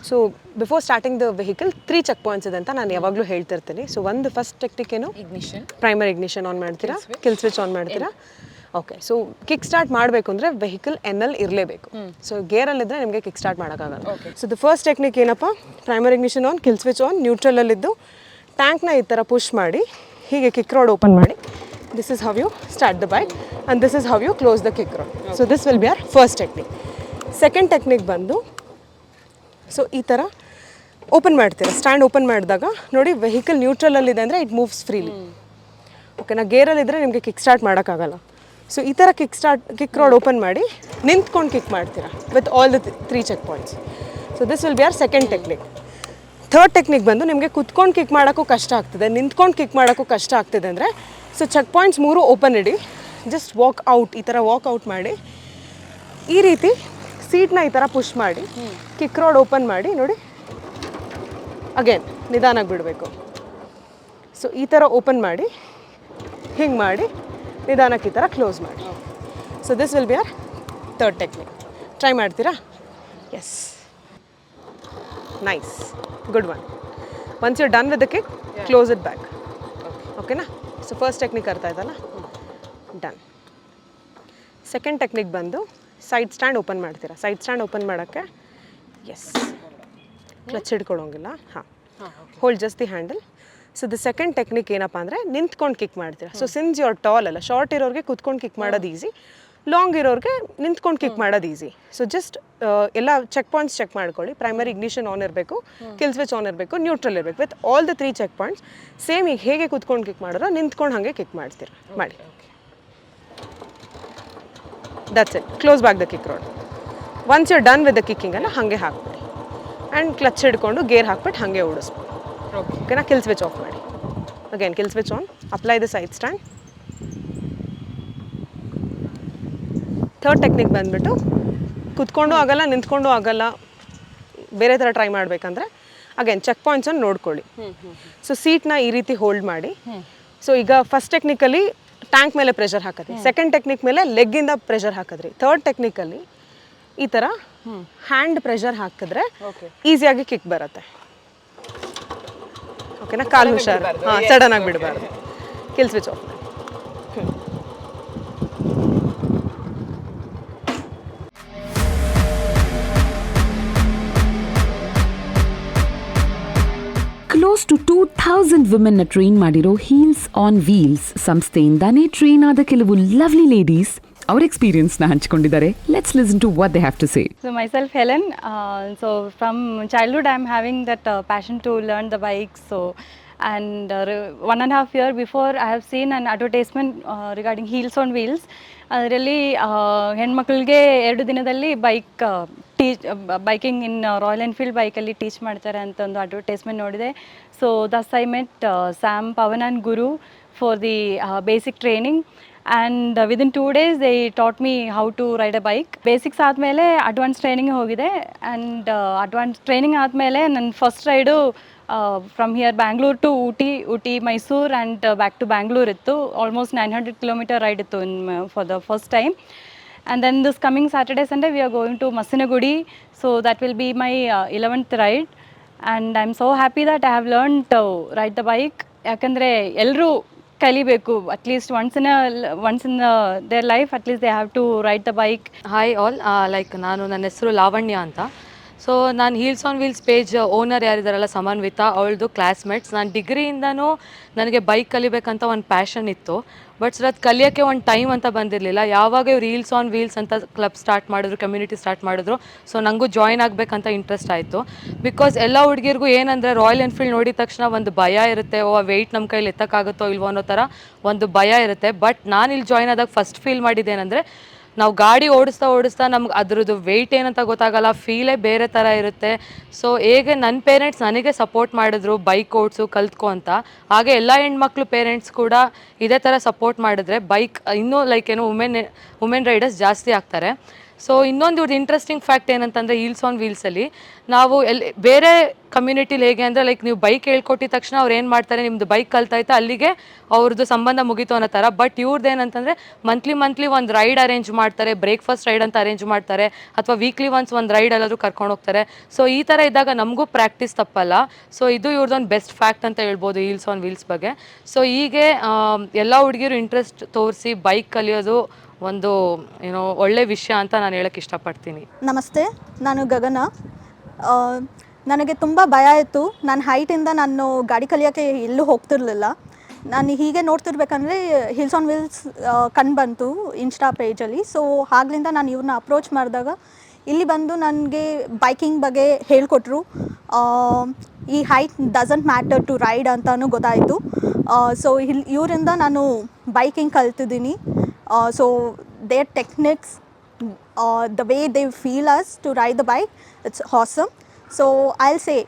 So before starting the vehicle 3 check points ಇದೆ ಅಂತ ನಾನು ಯಾವಾಗಲೂ ಹೇಳ್ತಿರ್ತೀನಿ. ಸೊ ಒಂದು ಫಸ್ಟ್ ಟೆಕ್ನಿಕ್ ಏನು, ಇಗ್ನಿಷನ್, ಪ್ರೈಮರಿ ಇಗ್ನಿಷನ್ ಆನ್ ಮಾಡ್ತೀರಾ, ಕಿಲ್ ಸ್ವಿಚ್ ಆನ್ ಮಾಡ್ತೀರಾ. ಓಕೆ, ಸೊ ಕಿಕ್ ಸ್ಟಾರ್ಟ್ ಮಾಡಬೇಕು ಅಂದರೆ ವೆಹಿಕಲ್ ಎನ್ನಲ್ಲಿ ಇರಲೇಬೇಕು. ಸೊ ಗೇರಲ್ಲಿದ್ದರೆ ನಿಮಗೆ ಕಿಕ್ ಸ್ಟಾರ್ಟ್ ಮಾಡೋಕ್ಕಾಗಲ್ಲ. ಸೊ ದ ಫಸ್ಟ್ ಟೆಕ್ನಿಕ್ ಏನಪ್ಪ, primary ignition on, kill switch on, ನ್ಯೂಟ್ರಲಲ್ಲಿದ್ದು ಟ್ಯಾಂಕ್ನ ಈ ಥರ ಪುಷ್ ಮಾಡಿ ಹೀಗೆ ಕಿಕ್ ರಾಡ್ ಓಪನ್ ಮಾಡಿ, this is how you start the bike and this is how you close the kick rod. So this will be our first technique. Second technique ಬಂದು, so ಈ ಥರ ಓಪನ್ ಮಾಡ್ತೀರಾ. Stand open ಮಾಡಿದಾಗ ನೋಡಿ vehicle ನ್ಯೂಟ್ರಲಲ್ಲಿದೆ ಅಂದರೆ it moves freely. ಓಕೆನಾ, ಗೇರಲ್ಲಿದ್ದರೆ ನಿಮಗೆ kick start ಮಾಡೋಕ್ಕಾಗಲ್ಲ. ಸೊ ಈ ಥರ ಕಿಕ್ ರಾಡ್ ಓಪನ್ ಮಾಡಿ ನಿಂತ್ಕೊಂಡು ಕಿಕ್ ಮಾಡ್ತೀರಾ with all the 3 check points. So this will be our second technique. Third technique ಬಂದು ನಿಮಗೆ ಕುತ್ಕೊಂಡು ಕಿಕ್ ಮಾಡೋಕ್ಕೂ ಕಷ್ಟ ಆಗ್ತದೆ, ನಿಂತ್ಕೊಂಡು ಕಿಕ್ ಮಾಡೋಕ್ಕೂ ಕಷ್ಟ ಆಗ್ತಿದೆ ಅಂದರೆ, ಸೊ ಚೆಕ್ ಪಾಯಿಂಟ್ಸ್ 3 ಓಪನ್ ಇಡಿ, ಜಸ್ಟ್ ವಾಕ್ ಔಟ್, ಈ ಥರ ವಾಕ್ ಔಟ್ ಮಾಡಿ ಈ ರೀತಿ ಸೀಟ್ನ ಈ ಥರ ಪುಷ್ ಮಾಡಿ ಕಿಕ್ ರಾಡ್ ಓಪನ್ ಮಾಡಿ ನೋಡಿ, ಅಗೇನ್ ನಿಧಾನಕ್ಕೆ ಬಿಡಬೇಕು. ಸೊ ಈ ಥರ ಓಪನ್ ಮಾಡಿ ಹಿಂಗೆ ಮಾಡಿ ನಿಧಾನಕ್ಕೆ ಈ ಥರ ಕ್ಲೋಸ್ ಮಾಡಿ. So this will be our third technique. Try ಮಾಡ್ತೀರಾ? Yes, nice, good one. Once you done with the kick, close it back. ಓಕೆನಾ? ಸೊ ಫಸ್ಟ್ ಟೆಕ್ನಿಕ್ ಅರ್ಥ ಆಯ್ತಲ್ಲ, ಡನ್. ಸೆಕೆಂಡ್ ಟೆಕ್ನಿಕ್ ಬಂದು ಸೈಡ್ ಸ್ಟ್ಯಾಂಡ್ ಓಪನ್ ಮಾಡ್ತೀರಾ. Side stand open ಮಾಡೋಕ್ಕೆ yes, clutch ಹಿಡ್ಕೊಳ್ಳೋಂಗಿಲ್ಲ. ಹಾಂ, hold just the handle. So the second technique ಏನಪ್ಪ ಅಂದರೆ ನಿಂತ್ಕೊಂಡು ಕಿಕ್ ಮಾಡ್ತೀರಾ. So since you are tall ಅಲ್ಲ, ಶಾರ್ಟ್ ಇರೋರಿಗೆ ಕುತ್ಕೊಂಡು ಕಿಕ್ ಮಾಡೋದು ಈಸಿ, ಲಾಂಗ್ ಇರೋರಿಗೆ ನಿಂತ್ಕೊಂಡು ಕಿಕ್ ಮಾಡೋದು ಈಸಿ. ಸೊ ಜಸ್ಟ್ ಎಲ್ಲ ಚೆಕ್ ಪಾಯಿಂಟ್ಸ್ ಚೆಕ್ ಮಾಡ್ಕೊಳ್ಳಿ. ಪ್ರೈಮರಿ ಇಗ್ನಿಷನ್ ಆನ್ ಇರಬೇಕು, ಕಿಲ್ ಸ್ವಿಚ್ ಆನ್ ಇರಬೇಕು, ನ್ಯೂಟ್ರಲ್ ಇರಬೇಕು. With all the 3 check points same ಈಗ ಹೇಗೆ ಕುತ್ಕೊಂಡು ಕಿಕ್ ಮಾಡೋರೋ ನಿಂತ್ಕೊಂಡು ಹಾಗೆ ಕಿಕ್ ಮಾಡ್ತೀರಾ. ಮಾಡಿ, that's it. Close back the kick rod. Once you done with the ಕಿಕ್ಕಿಂಗನ್ನು ಹಾಗೆ ಹಾಕ್ಬಿಡಿ ಆ್ಯಂಡ್ ಕ್ಲಚ್ ಹಿಡ್ಕೊಂಡು ಗೇರ್ ಹಾಕ್ಬಿಟ್ಟು ಹಾಗೆ ಓಡಿಸ್ಬಿಡಿ. ಓಕೆನಾ? ಕಿಲ್ ಸ್ವಿಚ್ ಆಫ್ ಮಾಡಿ. Again kill switch on, apply the side stand. Third technique ಬಂದುಬಿಟ್ಟು ಕುತ್ಕೊಂಡು ಆಗಲ್ಲ, ನಿಂತ್ಕೊಂಡು ಆಗಲ್ಲ, ಬೇರೆ ಥರ ಟ್ರೈ ಮಾಡಬೇಕಂದ್ರೆ ಅಗೇನ್ ಚೆಕ್ ಪಾಯಿಂಟ್ಸನ್ನು ನೋಡ್ಕೊಳ್ಳಿ. ಸೊ ಸೀಟ್ನ ಈ ರೀತಿ ಹೋಲ್ಡ್ ಮಾಡಿ. ಸೊ ಈಗ ಫಸ್ಟ್ ಟೆಕ್ನಿಕಲ್ಲಿ ಟ್ಯಾಂಕ್ ಮೇಲೆ ಪ್ರೆಷರ್ ಹಾಕಿದ್ರಿ, ಸೆಕೆಂಡ್ ಟೆಕ್ನಿಕ್ ಮೇಲೆ ಲೆಗ್ಗಿಂದ ಪ್ರೆಷರ್ ಹಾಕಿದ್ರಿ, ಥರ್ಡ್ ಟೆಕ್ನಿಕಲ್ಲಿ ಈ ಥರ ಹ್ಯಾಂಡ್ ಪ್ರೆಷರ್ ಹಾಕಿದ್ರೆ ಈಸಿಯಾಗಿ ಕಿಕ್ ಬರುತ್ತೆ. ಓಕೆನಾ? ಕಾಲು ಹುಷಾರು, ಹಾಂ, ಸಡನ್ ಆಗಿ ಬಿಡಬಾರ್ದು. ಕಿಲ್ ಸ್ವಿಚ್ ಆಫ್ ಮಾಡಿ. ಕ್ಲೋಸ್ ಟು 2000 ವಿಮೆನ್ನ ಟ್ರೈನ್ ಮಾಡಿರೋ ಹೀಲ್ಸ್ ಆನ್ ವೀಲ್ಸ್ ಸಂಸ್ಥೆಯಿಂದಾನೇ ಟ್ರೈನ್ ಆದ ಕೆಲವು ಲವ್ಲಿ ಲೇಡೀಸ್ ಅವ್ರ ಎಕ್ಸ್ಪೀರಿಯನ್ಸ್ನ ಹಂಚಿಕೊಂಡಿದ್ದಾರೆ. Let's listen to what they have to say. So myself Helen, so from childhood I'm having that passion to learn the bike. So and 1.5 year before I have seen an advertisement regarding heels on wheels. ಅದರಲ್ಲಿ ಹೆಣ್ಮಕ್ಳಿಗೆ 2 ದಿನದಲ್ಲಿ biking in Royal Enfield ಬೈಕಲ್ಲಿ teach ಮಾಡ್ತಾರೆ ಅಂತ ಒಂದು advertisement ನೋಡಿದೆ. So thus I met Sam, Pavan and Guru for the basic training. And within 2 days they taught me how to ride a bike. Basics ಆದಮೇಲೆ advance training ಹೋಗಿದೆ. ಆ್ಯಂಡ್ ಅಡ್ವಾನ್ಸ್ ಟ್ರೈನಿಂಗ್ ಆದಮೇಲೆ ನನ್ನ first ride from here Bangalore to Ooty Mysuru and back to Bangalore ಇತ್ತು. Almost 900 kilometre ride ಇತ್ತು for the first time. And then this coming Saturday, Sunday, we are going to Massinagudi. So that will be my 11th ride. And I'm so happy that I have learned to ride the bike. ಯಾಕಂದರೆ ಎಲ್ಲರೂ ಕಲಿಬೇಕು. At least once in their life, at least they have to ride the bike. Hi all, ನನ್ನ ಹೆಸರು ಲಾವಣ್ಯ ಅಂತ. So ನಾನು heels on wheels page owner ಯಾರಿದ್ದಾರಲ್ಲ ಸಮನ್ವಿತಾ, ಅವಳದು classmates. ನಾನು ಡಿಗ್ರಿಯಿಂದನೂ ನನಗೆ ಬೈಕ್ ಕಲಿಬೇಕಂತ ಒಂದು ಪ್ಯಾಷನ್ ಇತ್ತು. ಬಟ್ ಸರ್ ಅದು ಕಲಿಯೋಕ್ಕೆ ಒಂದು ಟೈಮ್ ಅಂತ ಬಂದಿರಲಿಲ್ಲ. ಯಾವಾಗ ಇವ್ರು ಹೀಲ್ಸ್ ಆನ್ ವೀಲ್ಸ್ ಅಂತ ಕ್ಲಬ್ ಸ್ಟಾರ್ಟ್ ಮಾಡಿದ್ರು, ಕಮ್ಯುನಿಟಿ ಸ್ಟಾರ್ಟ್ ಮಾಡಿದ್ರು, ಸೊ ನನಗೂ ಜಾಯ್ನ್ ಆಗಬೇಕಂತ ಇಂಟ್ರೆಸ್ಟ್ ಆಯಿತು. ಬಿಕಾಸ್ ಎಲ್ಲ ಹುಡುಗಿರಿಗೂ ಏನಂದರೆ ರಾಯಲ್ ಎನ್ಫೀಲ್ಡ್ ನೋಡಿದ ತಕ್ಷಣ ಒಂದು ಭಯ ಇರುತ್ತೆ, ಓ ವೆಯ್ಟ್ ನಮ್ಮ ಕೈಲಿ ಎತ್ತಕ್ಕಾಗುತ್ತೋ ಇಲ್ವೋ ಅನ್ನೋ ಥರ ಒಂದು ಭಯ ಇರುತ್ತೆ. ಬಟ್ ನಾನು ಇಲ್ಲಿ ಜಾಯ್ನ್ ಆದಾಗ ಫಸ್ಟ್ ಫೀಲ್ ಮಾಡಿದ್ದೇನೆಂದರೆ, ನಾವು ಗಾಡಿ ಓಡಿಸ್ತಾ ನಮ್ಗೆ ಅದ್ರದ್ದು ವೆಯ್ಟ್ ಏನಂತ ಗೊತ್ತಾಗಲ್ಲ, ಫೀಲೇ ಬೇರೆ ಥರ ಇರುತ್ತೆ. ಸೊ ಹೇಗೆ ನನ್ನ ಪೇರೆಂಟ್ಸ್ ನನಗೆ ಸಪೋರ್ಟ್ ಮಾಡಿದ್ರು ಬೈಕ್ ಓಡಿಸು ಕಲ್ತ್ಕೊ ಅಂತ, ಹಾಗೆ ಎಲ್ಲ ಹೆಣ್ಮಕ್ಳು ಪೇರೆಂಟ್ಸ್ ಕೂಡ ಇದೇ ಥರ ಸಪೋರ್ಟ್ ಮಾಡಿದ್ರೆ ಬೈಕ್ ಇನ್ನೂ ಲೈಕ್ ವುಮೆನ್ ರೈಡರ್ಸ್ ಜಾಸ್ತಿ ಆಗ್ತಾರೆ. ಸೊ ಇನ್ನೊಂದು ಇವ್ರದ್ದು ಇಂಟ್ರೆಸ್ಟಿಂಗ್ ಫ್ಯಾಕ್ಟ್ ಏನಂತಂದರೆ ಹೀಲ್ಸ್ ಆನ್ ವೀಲ್ಸಲ್ಲಿ ನಾವು ಬೇರೆ ಕಮ್ಯುನಿಟಿಲಿ ಹೇಗೆ ಅಂದರೆ ಲೈಕ್ ನೀವು ಬೈಕ್ ಹೇಳ್ಕೊಟ್ಟಿದ ತಕ್ಷಣ ಅವ್ರು ಏನು ಮಾಡ್ತಾರೆ, ನಿಮ್ಮದು ಬೈಕ್ ಕಲ್ತಾಯ್ತಾ ಅಲ್ಲಿಗೆ ಅವ್ರದ್ದು ಸಂಬಂಧ ಮುಗೀತು ಅನ್ನೋ ಥರ. ಬಟ್ ಇವ್ರದ್ದು ಏನಂತಂದರೆ ಮಂತ್ಲಿ ಒಂದು ರೈಡ್ ಅರೇಂಜ್ ಮಾಡ್ತಾರೆ, ಬ್ರೇಕ್ಫಾಸ್ಟ್ ರೈಡ್ ಅಂತ ಅರೇಂಜ್ ಮಾಡ್ತಾರೆ, ಅಥವಾ ವೀಕ್ಲಿ ಒನ್ಸ್ ಒಂದು ರೈಡ್ ಎಲ್ಲಾದರೂ ಕರ್ಕೊಂಡು ಹೋಗ್ತಾರೆ. ಸೊ ಈ ಥರ ಇದ್ದಾಗ ನಮಗೂ ಪ್ರಾಕ್ಟೀಸ್ ತಪ್ಪಲ್ಲ. ಸೊ ಇದು ಇವ್ರದ್ದೊಂದು ಬೆಸ್ಟ್ ಫ್ಯಾಕ್ಟ್ ಅಂತ ಹೇಳ್ಬೋದು ಹೀಲ್ಸ್ ಆನ್ ವೀಲ್ಸ್ ಬಗ್ಗೆ. ಸೊ ಹೀಗೆ ಎಲ್ಲ ಹುಡುಗಿರು ಇಂಟ್ರೆಸ್ಟ್ ತೋರಿಸಿ ಬೈಕ್ ಕಲಿಯೋದು ಒಂದು ಒಳ್ಳೆ ವಿಷಯ ಅಂತ ನಾನು ಹೇಳಕ್ಕೆ ಇಷ್ಟಪಡ್ತೀನಿ. ನಮಸ್ತೆ, ನಾನು ಗಗನ. ನನಗೆ ತುಂಬ ಭಯ ಇತ್ತು. ನನ್ನ ಹೈಟಿಂದ ನಾನು ಗಾಡಿ ಕಲಿಯೋಕ್ಕೆ ಎಲ್ಲೂ ಹೋಗ್ತಿರ್ಲಿಲ್ಲ. ನಾನು ಹೀಗೆ ನೋಡ್ತಿರ್ಬೇಕಂದ್ರೆ ಹೀಲ್ಸ್ ಆನ್ ವೀಲ್ಸ್ ಕಂಡು ಬಂತು ಇನ್ಸ್ಟಾ ಪೇಜಲ್ಲಿ. ಸೊ ಆಗ್ಲಿಂದ ನಾನು ಇವ್ರನ್ನ ಅಪ್ರೋಚ್ ಮಾಡಿದಾಗ ಇಲ್ಲಿ ಬಂದು ನನಗೆ ಬೈಕಿಂಗ್ ಬಗ್ಗೆ ಹೇಳ್ಕೊಟ್ರು. ಈ height doesn't matter to ride ಅಂತಲೂ ಗೊತ್ತಾಯಿತು. ಸೊ ಇವರಿಂದ ನಾನು ಬೈಕಿಂಗ್ ಕಲ್ತಿದ್ದೀನಿ. So their techniques, the way they feel us to ride the bike, it's awesome. So I'll say,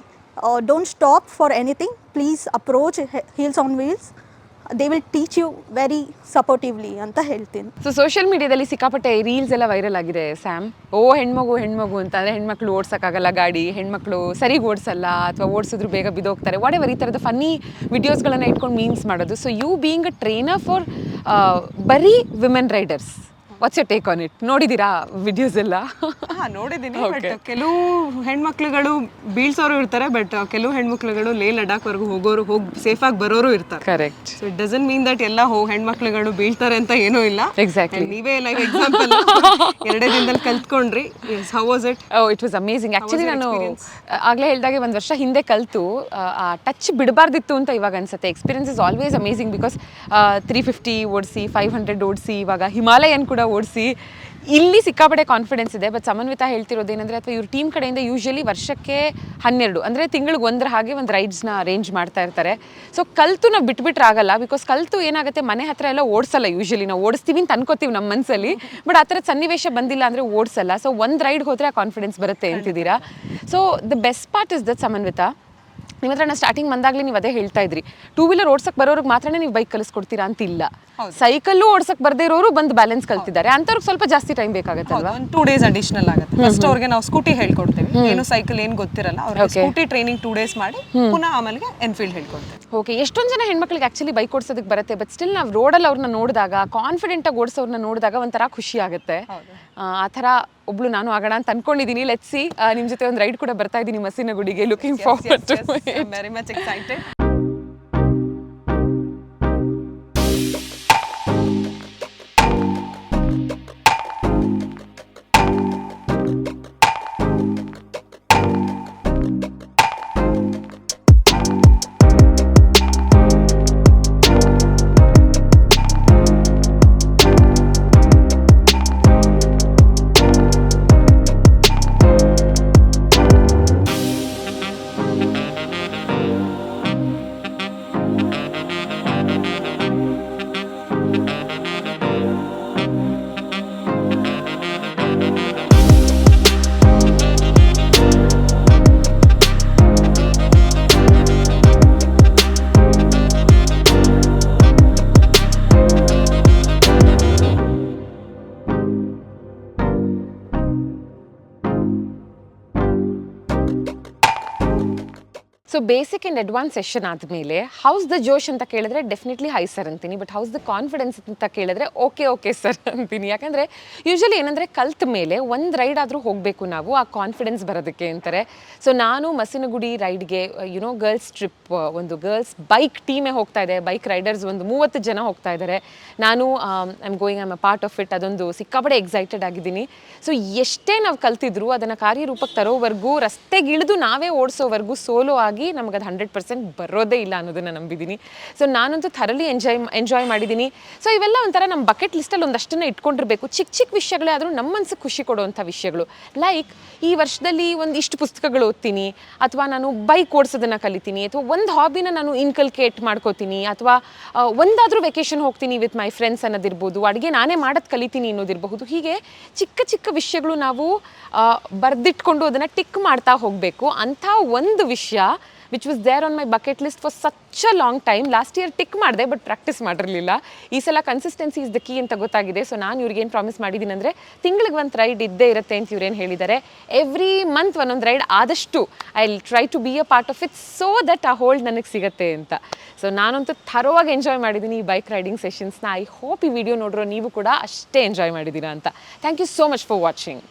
don't stop for anything. Please approach Heels on Wheels. They will teach you very supportively ಅಂತ ಹೇಳ್ತೀನಿ. So social ಮೀಡಿಯಾದಲ್ಲಿ ಸಿಕ್ಕಾಪಟ್ಟೆ reels ಎಲ್ಲ viral ಆಗಿದೆ Sam. ಹೆಣ್ಮಗು ಅಂತ ಅಂದರೆ ಹೆಣ್ಮಕ್ಳು ಓಡ್ಸೋಕ್ಕಾಗಲ್ಲ ಗಾಡಿ, ಹೆಣ್ಮಕ್ಳು ಸರಿಗೆ ಓಡಿಸಲ್ಲ ಅಥವಾ ಓಡಿಸಿದ್ರು ಬೇಗ ಬಿದ್ದೋಗ್ತಾರೆ, ವಾಟ್ ಎವರ್ ಈ ಥರದ ಫನ್ನಿ ವಿಡಿಯೋಸ್ಗಳನ್ನು ಇಟ್ಕೊಂಡು ಮೀಮ್ಸ್ ಮಾಡೋದು. So you being a trainer for ಬರೀ women riders, what's your take on it? ನೋಡಿದ್ದೀರಾ ವಿಡಿಯೋಸ್ ಎಲ್ಲ? ನೋಡಿದ್ದೀನಿ. ಬಟ್ ಕೆಲವು ಹೆಣ್ಮಕ್ಳುಗಳು ಬೀಳ್ಸೋರು ಇರ್ತಾರೆ, ಬಟ್ ಕೆಲವು ಹೆಣ್ಮಕ್ಳುಗಳು ಲೇ ಲಡಾಖ್ವರೆಗೂ ಹೋಗಿ ಸೇಫಾಗಿ ಬರೋರು ಇರ್ತಾರೆ. Correct. So it doesn't mean that ಎಲ್ಲ ಹೆಣ್ಮಕ್ಳುಗಳು ಬೀಳ್ತಾರೆ ಅಂತ ಏನೂ ಇಲ್ಲ. ಎಕ್ಸಾಕ್ಟ್ಲಿ. ನೀವೇ ಲೈವ್ ಎಕ್ಸಾಂಪಲ್ 2 ದಿನದಲ್ಲಿ ಕಲ್ತ್ಕೊಂಡ್ರಿ. How was it? It was amazing. Actually ನಾನು ಆಗಲೇ ಹೇಳಿದಾಗೆ 1 ವರ್ಷ ಹಿಂದೆ ಕಲಿತು ಆ ಟಚ್ ಬಿಡಬಾರ್ದಿತ್ತು ಅಂತ ಇವಾಗ ಅನ್ಸುತ್ತೆ. Experience is always amazing because 350 ಓಡಿಸಿ, 500 ಓಡಿಸಿ, ಇವಾಗ ಹಿಮಾಲಯನ್ ಕೂಡ ಓಡಿಸಿ ಇಲ್ಲಿ ಸಿಕ್ಕಾಪಟ್ಟೆ ಕಾನ್ಫಿಡೆನ್ಸ್ ಇದೆ. ಬಟ್ ಸಮನ್ವಿತ ಹೇಳ್ತಿರೋದೇನೆಂದರೆ, ಅಥವಾ ಇವ್ರ ಟೀಮ್ ಕಡೆಯಿಂದ ಯೂಶ್ವಲಿ ವರ್ಷಕ್ಕೆ 12 ಅಂದರೆ ತಿಂಗಳಿಗೆ 1 ಹಾಗೆ ಒಂದು ರೈಡ್ಸ್ನ ಅರೇಂಜ್ ಮಾಡ್ತಾ ಇರ್ತಾರೆ. ಸೊ ಕಲ್ತು ನಾವು ಬಿಟ್ಬಿಟ್ರೆ ಆಗಲ್ಲ. ಬಿಕಾಸ್ ಕಲ್ತು ಏನಾಗುತ್ತೆ, ಮನೆ ಹತ್ರ ಎಲ್ಲ ಓಡಿಸಲ್ಲ. ಯೂಶ್ವಲಿ ನಾವು ಓಡಿಸ್ತೀವಿ ಅಂತ ಅನ್ಕೋತೀವಿ ನಮ್ಮ ಮನಸ್ಸಲ್ಲಿ, ಬಟ್ ಆ ಥರದ ಸನ್ನಿವೇಶ ಬಂದಿಲ್ಲ ಅಂದರೆ ಓಡಿಸಲ್ಲ. ಸೊ ಒಂದು ರೈಡ್ ಹೋದರೆ ಆ ಕಾನ್ಫಿಡೆನ್ಸ್ ಬರುತ್ತೆ ಅಂತಿದ್ದೀರಾ. So the best part is that Samanvitha, ನಿಮ್ಮ ಹತ್ರ ನಾನು ಸ್ಟಾರ್ಟಿಂಗ್ ಬಂದಾಗಲೇ ನೀವು ಅದೇ ಹೇಳ್ತಾ ಇದ್ರಿ, 2 ವೀಲರ್ ಓಡ್ಸಕ್ಕೆ ಬರೋರಿಗೆ ಮಾತ್ರನೇ ನೀವು ಬೈಕ್ ಕಲಿಸ್ಕೊಡ್ತೀರಾ ಅಂತಿಲ್ಲ. ಸೈಕಲ್ಲು ಓಡ್ಸಕ್ಕೆ ಬರ್ದೇ ಇರೋರು ಬಂದು ಬ್ಯಾಲೆನ್ಸ್ ಕಲ್ತಿದ್ದಾರೆ. ಅಂಥವ್ರಿಗೆ ಸ್ವಲ್ಪ ಜಾಸ್ತಿ ಟೈಮ್ ಬೇಕಾಗುತ್ತಲ್ವಾ? 2 ಡೇಸ್ ಅಡಿಷನಲ್ ಆಗುತ್ತೆ. ಫಸ್ಟ್ ಅವ್ರಿಗೆ ನಾವು ಸ್ಕೂಟಿ ಹೇಳ್ಕೊಡ್ತೀವಿ, ಏನು ಸೈಕಲ್ ಏನು ಗೊತ್ತಿರಲ್ಲ ಅವ್ರಿಗೆ ಸ್ಕೂಟಿ ಟ್ರೈನಿಂಗ್ 2 ಡೇಸ್ ಮಾಡಿ ಪುನಃ ಆಮೇಲೆ ಎನ್ಫೀಲ್ಡ್ ಹೇಳ್ಕೊಡ್ತೀವಿ. ಓಕೆ. ಎಷ್ಟೊಂದು ಜನ ಹೆಣ್ಮಕ್ಳಿಗೆ ಆ್ಯಕ್ಚುಲಿ ಬೈಕ್ ಓಡಿಸೋದಕ್ಕೆ ಬರುತ್ತೆ, ಬಟ್ ಸ್ಟಿಲ್ ನಾವು ರೋಡಲ್ಲಿ ಅವ್ರನ್ನ ನೋಡಿದಾಗ, ಕಾನ್ಫಿಡೆಂಟಾಗಿ ಓಡಿಸೋರನ್ನ ನೋಡಿದಾಗ ಒಂಥರ ಖುಷಿ ಆಗುತ್ತೆ. ಆ ಥರ ಒಬ್ಳು ನಾನು ಆಗೋಣ ಅಂತ ಅನ್ಕೊಂಡಿದ್ದೀನಿ. Let's see. ನಿಮ್ಮ ಜೊತೆ ಒಂದು ರೈಡ್ ಕೂಡ ಬರ್ತಾ ಇದ್ದೀನಿ ಮಸ್ಸಿನಗುಡಿಗೆ. Looking forward to it. Very much excited. So basic and advance session ಆದಮೇಲೆ ಹೌಸ್ ದ ಜೋಶ್ ಅಂತ ಕೇಳಿದ್ರೆ ಡೆಫಿನೆಟ್ಲಿ ಹೈ ಸರ್ ಅಂತೀನಿ. ಬಟ್ ಹೌಸ್ ದ ಕಾನ್ಫಿಡೆನ್ಸ್ ಅಂತ ಕೇಳಿದ್ರೆ ಓಕೆ ಸರ್ ಅಂತೀನಿ. ಯಾಕಂದರೆ ಯೂಶ್ವಲಿ ಏನಂದರೆ ಕಲ್ತ ಮೇಲೆ ಒಂದು ರೈಡ್ ಆದರೂ ಹೋಗಬೇಕು ನಾವು, ಆ ಕಾನ್ಫಿಡೆನ್ಸ್ ಬರೋದಕ್ಕೆ ಅಂತಾರೆ. ಸೊ ನಾನು ಮಸ್ಸಿನಗುಡಿ ರೈಡ್ಗೆ ಗರ್ಲ್ಸ್ ಟ್ರಿಪ್, ಒಂದು ಗರ್ಲ್ಸ್ ಬೈಕ್ ಟೀಮೇ ಹೋಗ್ತಾ ಇದೆ. ಬೈಕ್ ರೈಡರ್ಸ್ ಒಂದು 30 ಜನ ಹೋಗ್ತಾ ಇದ್ದಾರೆ. ನಾನು I am a part of it. ಅದೊಂದು ಸಿಕ್ಕಾಪಡೆ ಎಕ್ಸೈಟೆಡ್ ಆಗಿದ್ದೀನಿ. ಸೊ ಎಷ್ಟೇ ನಾವು ಕಲ್ತಿದ್ರು ಅದನ್ನು ಕಾರ್ಯರೂಪಕ್ಕೆ ತರೋವರೆಗೂ, ರಸ್ತೆಗೆ ಇಳಿದು ನಾವೇ ಓಡಿಸೋವರೆಗೂ ಸೋಲೋ ಆಗಿ ನಮಗೆ ಅದು 100% ಬರೋದೇ ಇಲ್ಲ ಅನ್ನೋದನ್ನು ನಂಬಿದ್ದೀನಿ. ಸೊ ನಾನಂತೂ ಥರಲಿ ಎಂಜಾಯ್ ಮಾಡಿದ್ದೀನಿ. ಸೊ ಇವೆಲ್ಲ ಒಂಥರ ನಮ್ಮ ಬಕೆಟ್ ಲಿಸ್ಟಲ್ಲಿ ಒಂದಷ್ಟನ್ನು ಇಟ್ಕೊಂಡಿರಬೇಕು. ಚಿಕ್ಕ ವಿಷಯಗಳೇ ಆದರೂ ನಮ್ಮ ಮನಸ್ಸಿಗೆ ಖುಷಿ ಕೊಡುವಂಥ ವಿಷಯಗಳು. ಲೈಕ್ ಈ ವರ್ಷದಲ್ಲಿ ಒಂದಿಷ್ಟು ಪುಸ್ತಕಗಳು ಓದ್ತೀನಿ, ಅಥವಾ ನಾನು ಬೈಕ್ ಓಡಿಸೋದನ್ನು ಕಲಿತೀನಿ, ಅಥವಾ ಒಂದು ಹಾಬಿನ ನಾನು ಇನ್ಕಲ್ಕೇಟ್ ಮಾಡ್ಕೋತೀನಿ, ಅಥವಾ ಒಂದಾದರೂ ವೆಕೇಷನ್ ಹೋಗ್ತೀನಿ ವಿತ್ ಮೈ ಫ್ರೆಂಡ್ಸ್ ಅನ್ನೋದಿರ್ಬೋದು, ಅಡುಗೆ ನಾನೇ ಮಾಡೋದು ಕಲಿತೀನಿ ಅನ್ನೋದಿರಬಹುದು. ಹೀಗೆ ಚಿಕ್ಕ ವಿಷಯಗಳು ನಾವು ಬರೆದಿಟ್ಕೊಂಡು ಅದನ್ನು ಟಿಕ್ ಮಾಡ್ತಾ ಹೋಗಬೇಕು. ಅಂಥ ಒಂದು ವಿಷಯ which was there on my bucket list for such a long time. Last year tick ಮಾಡಿದೆ ಬಟ್ ಪ್ರಾಕ್ಟೀಸ್ ಮಾಡಿರಲಿಲ್ಲ. ಈ ಸಲ ಕನ್ಸಿಸ್ಟೆನ್ಸಿ ಇಸ್ ದ ಕೀ ಅಂತ ಗೊತ್ತಾಗಿದೆ. ಸೊ ನಾನು ಇವ್ರಿಗೇನು ಪ್ರಾಮಿಸ್ ಮಾಡಿದ್ದೀನಿ ಅಂದರೆ ತಿಂಗಳಿಗೆ ಒಂದು ರೈಡ್ ಇದ್ದೇ ಇರುತ್ತೆ ಅಂತ ಇವ್ರೇನು ಹೇಳಿದ್ದಾರೆ. ಎವ್ರಿ ಮಂತ್ ಒಂದೊಂದು ರೈಡ್ ಆದಷ್ಟು I will try to be a part of it so that ಆ ಹೋಲ್ಡ್ ನನಗೆ ಸಿಗುತ್ತೆ ಅಂತ. ಸೊ ನಾನಂತೂ ಥರೋವಾಗಿ ಎಂಜಾಯ್ ಮಾಡಿದ್ದೀನಿ ಈ ಬೈಕ್ ರೈಡಿಂಗ್ ಸೆಷನ್ಸ್ನ. ಐ ಹೋಪ್ ಈ ವಿಡಿಯೋ ನೋಡಿರೋ ನೀವು ಕೂಡ ಅಷ್ಟೇ ಎಂಜಾಯ್ ಮಾಡಿದ್ದೀರಾ ಅಂತ. Thank you so much for watching.